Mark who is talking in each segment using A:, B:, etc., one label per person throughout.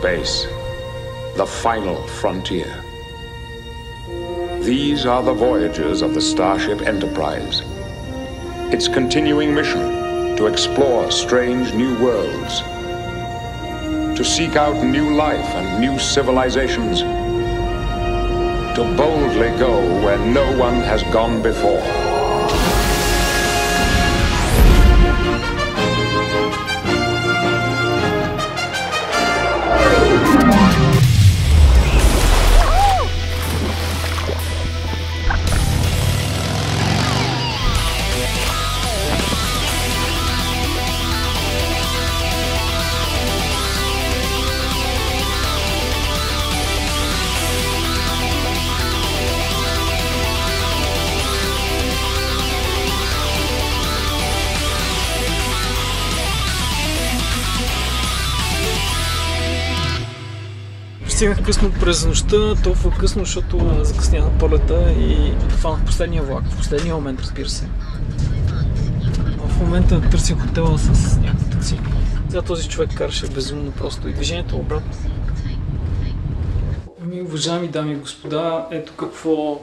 A: space, the final frontier. These are the voyages of the Starship Enterprise. Its continuing mission to explore strange new worlds, to seek out new life and new civilizations, to boldly go where no one has gone before.
B: Стигнах късно през нощта, толкова късно, защото закъснях на полета и хванах последния влак. В последния момент, разбира се. В момента търсих хотела с някакво такси. Сега този човек караше безумно просто и движението обратно. Уважаеми дами и господа, ето какво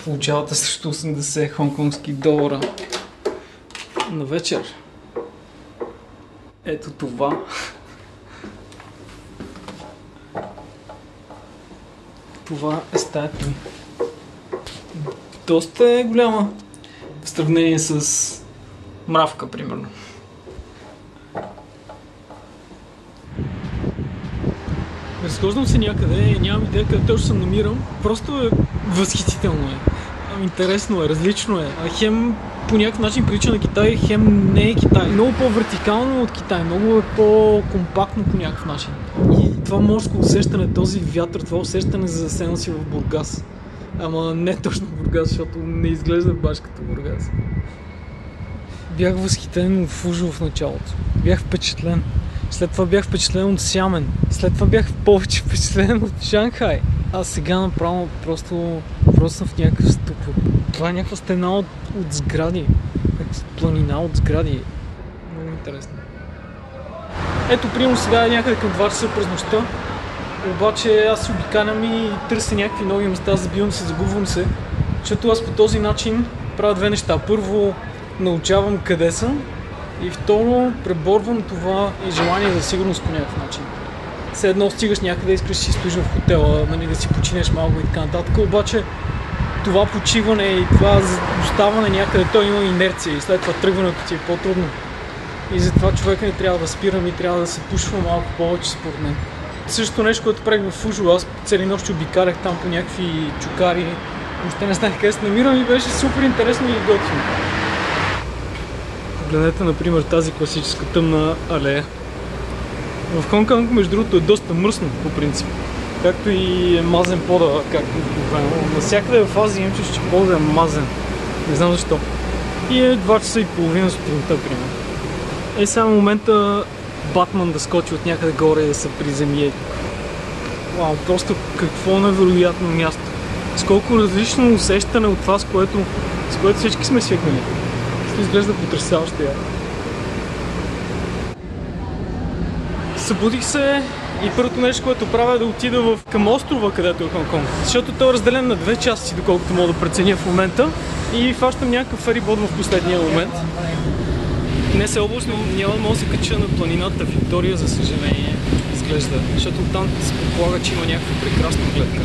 B: получавате срещу 80 хонконгски долара на вечер. Ето това. Това е стаята ми. Доста е голяма в сравнение с мравка, примерно. Разхождам се някъде, нямам идея къде точно се намирам. Просто е възхитително е. Интересно е, различно е. Хем по някакъв начин прилича на Китай, хем не е Китай. Много по-вертикално от Китай, много е по-компактно по някакъв начин. И това морско усещане, този вятър, това усещане за заседна си в Бургас. Ама не точно Бургас, защото не изглежда баш като Бургас. Бях възхитен от Фужо в началото. Бях впечатлен. След това бях впечатлен от Сямен. След това бях повече впечатлен от Шанхай. А сега направо просто съм в някакъв ступор. Това е някаква стена от сгради. Планина от сгради. Много интересно. Ето, примерно сега е някъде към 2 часа през нощта. Обаче аз се обикалям и търся някакви нови места, забивам се, загубвам се. Защото аз по този начин правя две неща. Първо, научавам къде съм. И второ, преборвам това и желание за сигурност по някакъв начин. Все едно стигаш някъде, искаш да си стоиш в хотела, нали, да си починеш малко и така нататък, обаче това почиване и това оставане някъде, то има инерция и след това тръгването ти е по-трудно. И затова човека не трябва да спирам и трябва да се пушва малко повече според мен. Същото нещо, което правих в Фужо, аз цели нощи обикалях там по някакви чукари, въобще не знаех къде се намирам и беше супер интересно и готино. Гледайте, например, тази класическа тъмна алея. В Хонконг, между другото, е доста мръсно по принцип. Както и е мазен пода, както обикновено. Навсякъде в Азия имам чувство, че пода е мазен. Не знам защо. И е 2 часа и половина сутринта, примерно. Е сега момента Батман да скочи от някъде горе и да се приземи. Вау, просто какво невероятно място. С колко различно усещане от това, с което всички сме свикнали. Изглежда потресаващо. Събудих се и първото нещо, което правя е да отида към острова, където е Хонконг. Защото той е разделен на 2 части, доколкото мога да преценя в момента. И фащам някакъв ферибот в последния момент. Днес е област, но няма да мога да се кача на планината Виктория, за съжаление, изглежда. Защото там се предполага, че има някаква прекрасна гледка.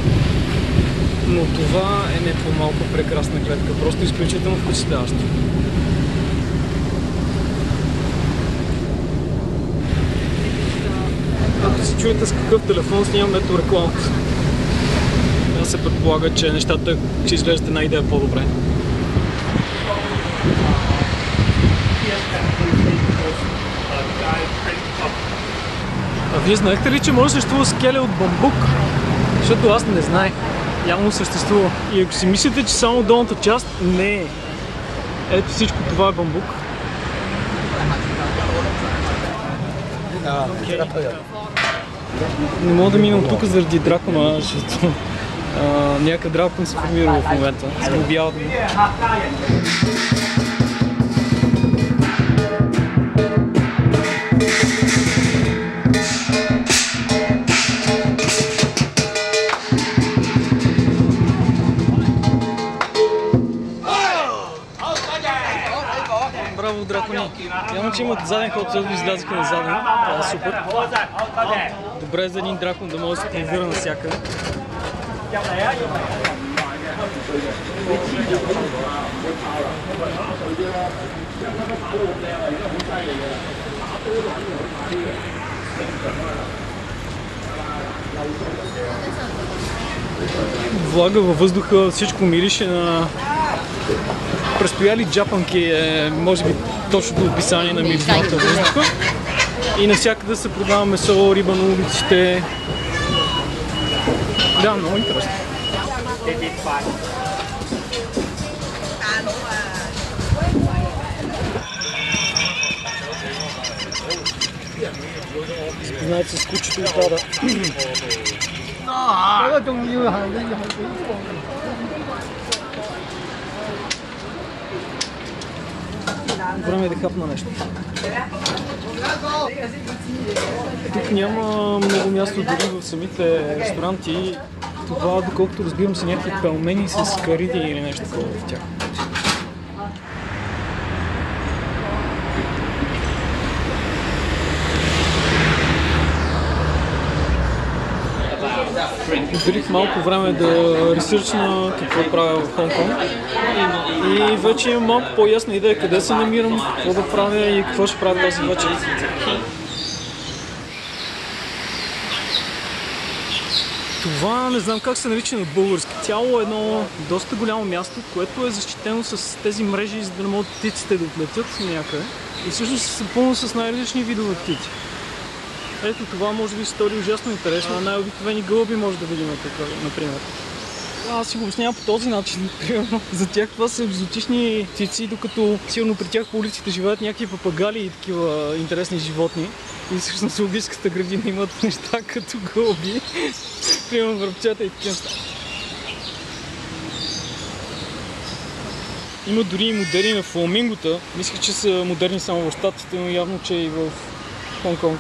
B: Но това е не по-малко прекрасна гледка, просто изключително впечатляващо. Ако се чуете с какъв телефон снимам, ето рекламата. Аз се предполага, че нещата ще изглеждат една идея по-добре. А вие знаехте ли, че може да съществува скеле от бамбук? Защото аз не знаех. Явно съществува. И ако си мислите, че само долната част, не е. Ето всичко това е бамбук. Не мога да мина от тук заради дракона, защото някакъв дракон се формира в момента. Сглобяват го. Браво, дракони! Явно, че имат заден ход, защото излязаха на заден. Това е супер. Добре е за един дракон да може да се планира навсякъде. Влага във въздуха, всичко мирише на престояли джапанки, може би точното описание на миризмата във въздуха. И навсякъде се продава месо, риба на улиците. Да, много интересно. Знаете се с кучето и пада. Време е да хапна нещо. Тук няма много място дори в самите ресторанти. Това, доколкото разбирам, са някакви пелмени с кариди или нещо такова в тях. Отделих малко време да ресърчна какво правя в Хонг-Конг и вече имам малко по-ясна идея къде се намирам, какво да правя и какво ще правя тази вечер. Това не знам как се нарича на български. Цяло едно доста голямо място, което е защитено с тези мрежи, за да не могат птиците да отлетят някъде. И всъщност са пълно с най-различни видове птици. Ето това може би се стори ужасно интересно. Най-обикновени гълъби може да видим тук, например. Аз си го обяснявам по този начин. Примерно, за тях това са екзотични птици, докато сигурно при тях по улиците живеят някакви папагали и такива интересни животни. И всъщност в логическата градина имат неща като гълъби, примерно връбчета и такива неща. Има дори и модели на фламингота. Мислех, че са модерни само в Щатите, но явно, че и в Хонг-Конг.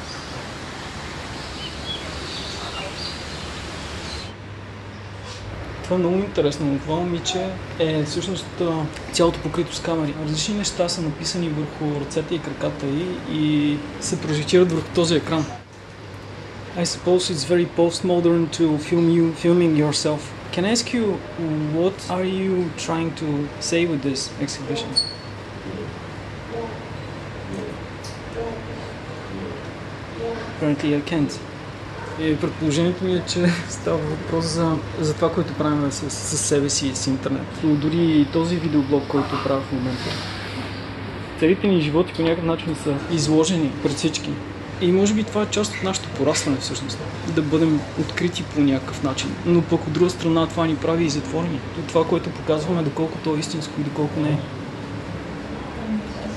B: Това е много интересно. Това момиче е всъщност цялото покрито с камери. Различни неща са написани върху ръцете и краката и се прожектират върху този екран. I suppose it's very postmodern to filming yourself. Can I ask you what are you trying to say with this exhibition? Apparently I can't. И предположението ми е, че става въпрос за това, което правим с себе си и с интернет. Дори и този видеоблог, който правя в момента. Целите ни животи по някакъв начин са изложени пред всички. И може би това е част от нашето порастване всъщност. Да бъдем открити по някакъв начин. Но пък от друга страна това ни прави и затворени. От това, което показваме, доколко то е истинско и доколко не е.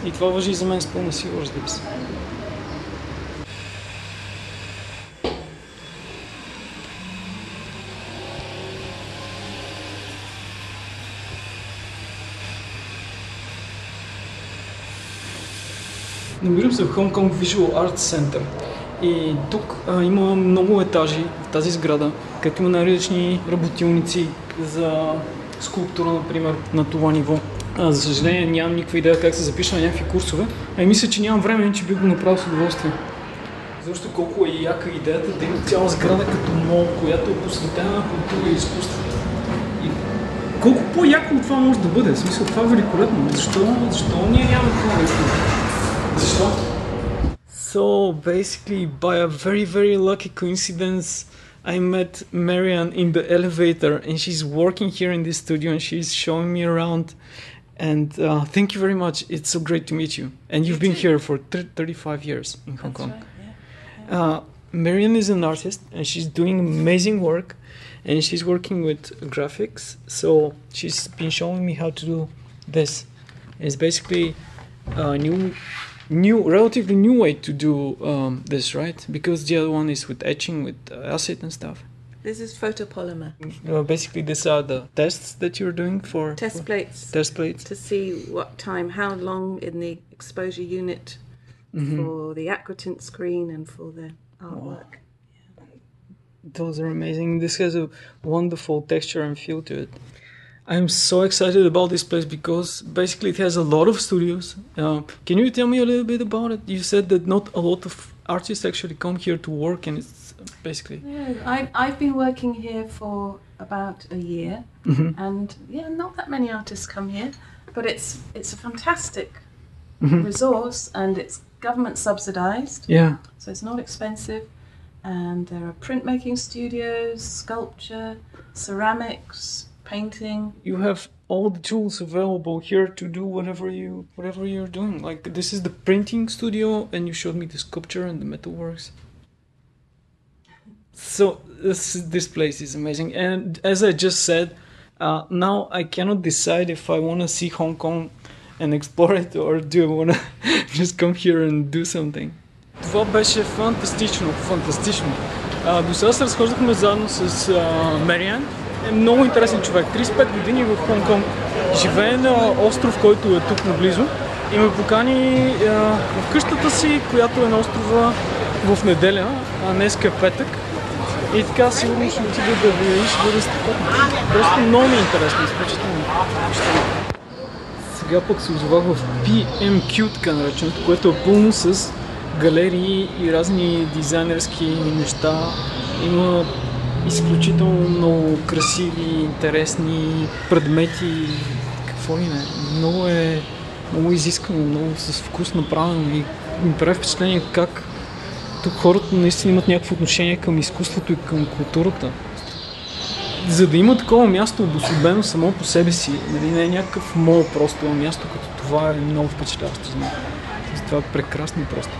B: И това важи и за мен с пълна сила, разбира се. Намирам се в Hong Kong Visual Arts Center и тук има много етажи в тази сграда, където има най-различни работилници за скулптура, например, на това ниво. За съжаление нямам никаква идея как се запиша на някакви курсове, а и мисля, че нямам време, че бих го направил с удоволствие. Защото колко е яка идеята да има цяла сграда като мол, която е посветена на култура и изкуство. И колко по-яко от това може да бъде? В смисъл, това е великолепно. Защо ние нямаме това нещо? So basically, by a very lucky coincidence, I met Marianne in the elevator, and she's working here in this studio, and she's showing me around. And thank you very much. It's so great to meet you. And you've been here for 35 years in Hong Kong. Right, yeah. Marianne is an artist, and she's doing amazing work, and she's working with graphics. So she's been showing me how to do this. It's basically a relatively new way to do this, right? Because the other one is with etching, with acid and stuff.
C: This is photopolymer.
B: Basically, these are the tests that you're doing for
C: test plates.
B: Test plates
C: to see what time, how long in the exposure unit for the aquatint screen and for the artwork.
B: Those are amazing. This has a wonderful texture and feel to it. I'm so excited about this place because basically it has a lot of studios. Can you tell me a little bit about it? You said that not a lot of artists actually come here to work, and it's basically...
C: Yeah, I've been working here for about a year, and yeah, not that many artists come here, but it's a fantastic resource, and it's government subsidized.
B: Yeah.
C: So it's not expensive, and there are printmaking studios, sculpture, ceramics, painting.
B: You have all the tools available here to do whatever you're doing. Like, this is the printing studio, and you showed me the sculpture and the metalworks. So this place is amazing, and as I just said, now I cannot decide if I want to see Hong Kong and explore it, or do I want to just come here and do something. Това беше фантастично. До сега се разхождахме заедно с Мериан. Е много интересен човек. 35 години в Хонг Конг. Живее на остров, който е тук наблизо, и ме покани в къщата си, която е на острова, в неделя, а днеска е петък. И така сигурно ще отида да видя и ще бъде страхотно. Просто много ми е интересно, изключително. Сега пък се озовах в PMQ, така нареченото, което е пълно с галерии и разни дизайнерски неща. Има изключително много красиви, интересни предмети, какво ли не. Много изискано, много с вкус направено, и ми прави впечатление как тук хората наистина имат някакво отношение към изкуството и към културата. За да има такова място обособено само по себе си, нали, не е някакъв мол, просто място като това е много впечатляващо за мен. Това е прекрасно просто.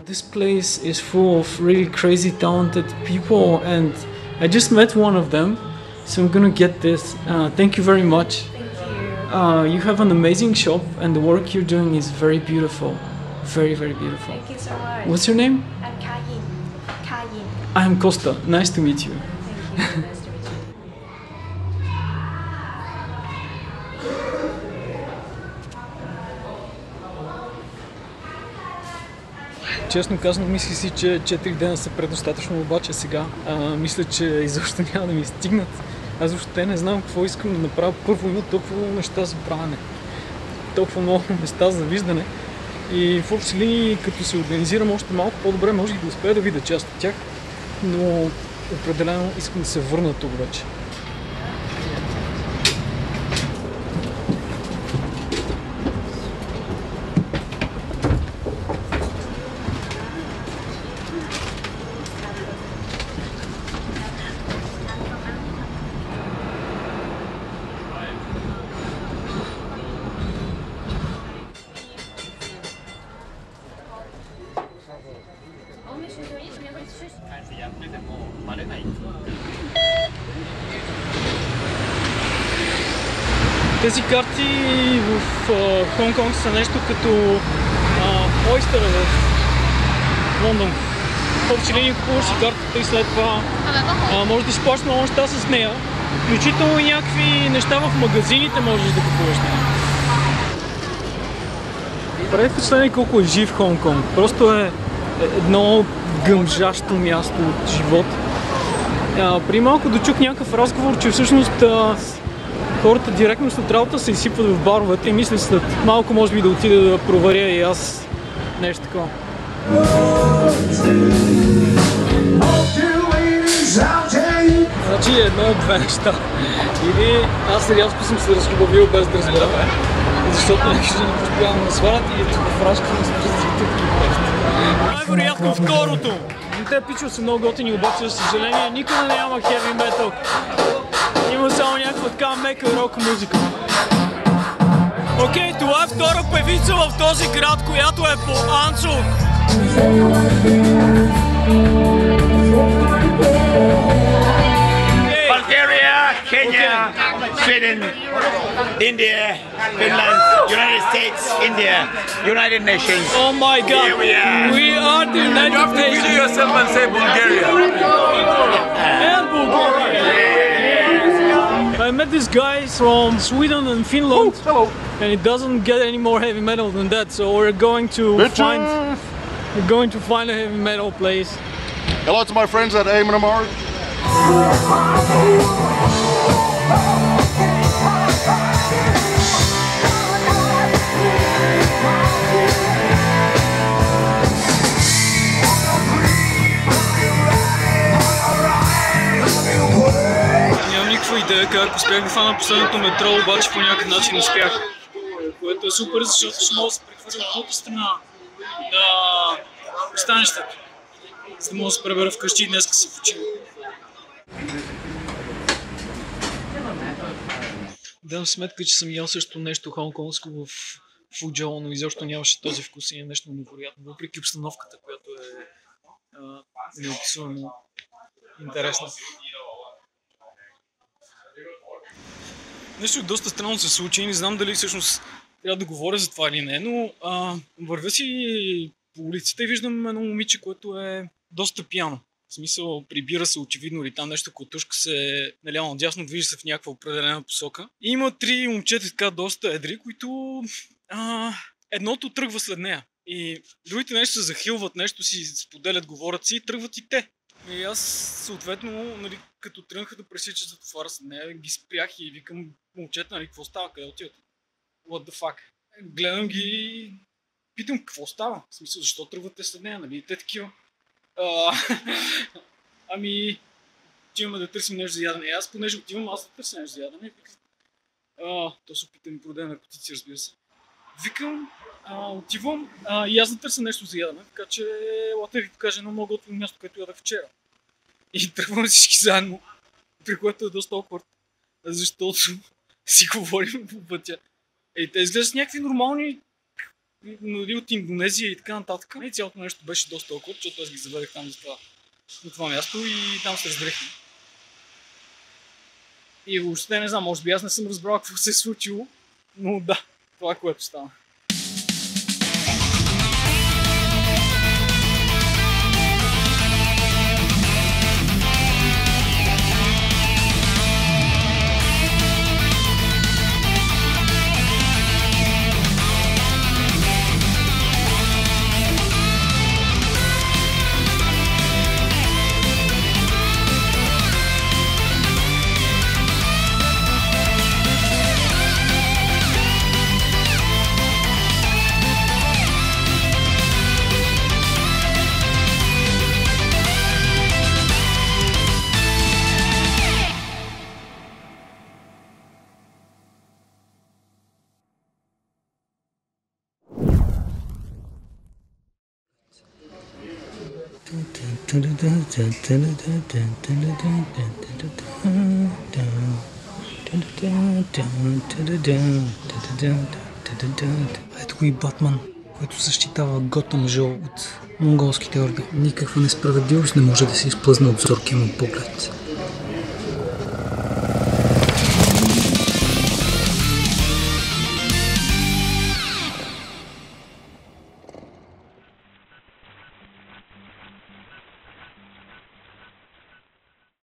B: This place is full of really crazy talented people, and I just met one of them, so I'm gonna get this. Thank you very much.
D: Thank you.
B: You have an amazing shop, and the work you're doing is very beautiful. Very, very beautiful.
D: Thank you so much.
B: What's your name?
D: I'm Kayin. Kayin.
B: I'm Costa. Nice to meet you.
D: Thank you. Nice to meet you.
B: Честно казано, мислих си, че 4 дена са предостатъчно, обаче сега мисля, че изобщо няма да ми стигнат. Аз въобще не знам какво искам да направя. Първо, има толкова много неща за правене, толкова много места за виждане, и в общи линии, като се организирам още малко по-добре, може и да успея да видя част от тях, но определено искам да се върна тук вече. Тези карти в Хонг Конг са нещо като Oyster в Лондон. В общи линии купуваш си картата и след това можеш да си плащаш много неща с нея. Включително и някакви неща в магазините можеш да купуваш нея. Прави впечатление колко е жив Хонг Конг. Просто е едно гъмжащо място от живот. При малко дочух някакъв разговор, че всъщност хората директно след работа се изсипват в баровете, и мисля след малко може би да отида да проверя и аз нещо такова. Значи едно от две неща. Или аз рязко съм се разхубавил без да разбера, защото някакви жени постоянно ме свалят и ето в разката ми се развитят и най-вероятно второто. Те пичове са много готини, обаче за съжаление никъде няма хеви метал. Има само някаква така мека рок музика. Окей, това е втора певица в този град, която е по Анцо.
E: Bulgaria, Kenya, Sweden, India, Finland, United States, India, United Nations.
B: Oh my God!
E: Here we are.
B: We are the United Nations.
E: You yourself and say Bulgaria.
B: And Bulgaria. I met this guy from Sweden and Finland, and he doesn't get any more heavy metal than that. So we're going to find a heavy metal place.
F: Hello to my friends at Aim and Amar.
B: как успях да фана последното метро, обаче по някакъв начин не успях. Което е супер, защото ще мога да се прехвърля от другата страна на пристанището. За да мога да се пребера вкъщи и днеска си почина. Дам сметка, че съм ял също нещо хонконгско в Фуджоу, но изобщо нямаше този вкус и е нещо невероятно, въпреки обстановката, която е неописуемо интересна. Нещо доста странно се случи, не знам дали всъщност трябва да говоря за това или не, но вървя си по улицата и виждам едно момиче, което е доста пияно. В смисъл, прибира се очевидно или там нещо, котушка се наляво надясно, движи се в някаква определена посока. И има 3 момчета така доста едри, които едното тръгва след нея. И другите нещо се захилват, нещо си споделят, говорят си и тръгват и те. И аз съответно, нали, като тръгнаха да пресичат за това след нея, ги спрях и викам, момчета, нали, какво става, къде отиват? What the fuck? Гледам ги и питам, какво става? В смисъл, защо тръгвате след нея, нали? Те такива. Ами, отиваме да търсим нещо за ядене. Аз понеже отивам, аз да търся нещо за ядене. То се опитам да продаде наркотици, разбира се. Викам, отивам и аз да търся нещо за ядене, така че лата ви покажа едно много готино място, което ядах вчера. И тръгваме всички заедно, при което е доста awkward, защото си говорим по пътя. Те изглеждат някакви нормални, от Индонезия и така нататък. И цялото нещо беше доста awkward, защото аз ги заведах там на това място и там се разбрехме. И въобще не знам, може би аз не съм разбрал какво се е случило, но да, това е което стана. Ето го и Батман, който защитава Готъм Жол от монголските орди. Никаква несправедливост не може да се изплъзне от зоркия му поглед.